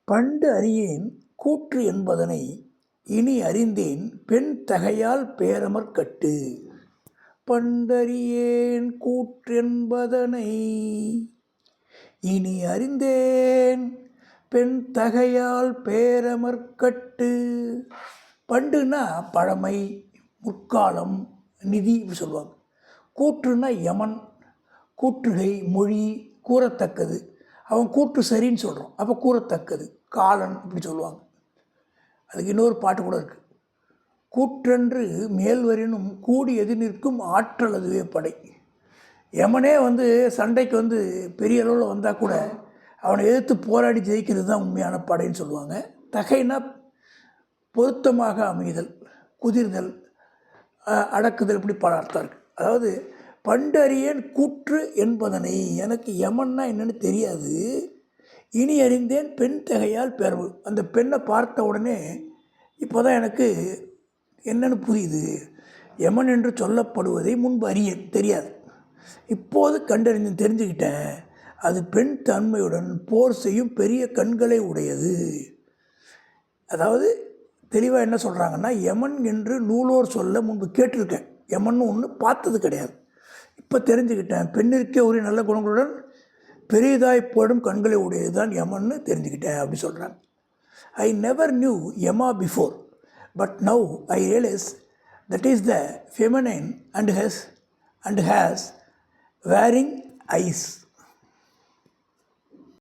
பண்டு அறியேன் கூற்று என்பதனை இனி அறிந்தேன் பெண் தகையால் பேரமர்கட்டு. பண்டறியேன் கூற்றென்பதனை இனி அறிந்தேன் பெண் தகையால் பேரமர்கட்டு. பண்டுனா பழமை, முற்காலம், நிதி இப்படி சொல்லுவாங்க. கூற்றுனா யமன், கூற்றுகை, மொழி, கூறத்தக்கது. அவன் கூற்று சரின்னு சொல்கிறான், அப்போ கூறத்தக்கது, காலன் இப்படி சொல்லுவாங்க. அதுக்கு இன்னொரு பாட்டு கூட இருக்குது. கூற்றென்று மேல்வரினும் கூடி எதிர் நிற்கும் ஆற்றல் அதுவே படை. யமனே சண்டைக்கு பெரிய அளவில் வந்தால் கூட அவனை எதிர்த்து போராடி ஜெயிக்கிறது தான் உண்மையான படைன்னு சொல்லுவாங்க. தகைனா பொருத்தமாக அமைதல், குதிர்தல், அடக்குதல், இப்படி பல அர்த்தம் இருக்குது. அதாவது பண்டறியேன் கூற்று என்பதனை, எனக்கு யமன்னா என்னன்னு தெரியாது, இனி அறிந்தேன் பெண் தகையால் பேரவு. அந்த பெண்ணை பார்த்த உடனே இப்போ தான் எனக்கு என்னென்னு புரியுது. யமன் என்று சொல்லப்படுவதை முன்பு அறியேன், தெரியாது, இப்போது கண்டறிந்து தெரிஞ்சுக்கிட்டேன். அது பெண் தன்மையுடன் போர் செய்யும் பெரிய கண்களை உடையது. அதாவது தெளிவாக என்ன சொல்கிறாங்கன்னா, யமன் என்று நூலோர் சொல்ல முன்பு கேட்டிருக்கேன், யமன் ஒன்று பார்த்தது கிடையாது. இப்போ தெரிஞ்சுக்கிட்டேன், பெண்ணிற்கே உரிய நல்ல குணங்களுடன் பெரியதாய் போடும் கண்களை உடையது தான் யமன்னு தெரிஞ்சுக்கிட்டேன் அப்படி சொல்கிறாங்க. I never knew Yama before, but now I realize that is the feminine and has wearing ice.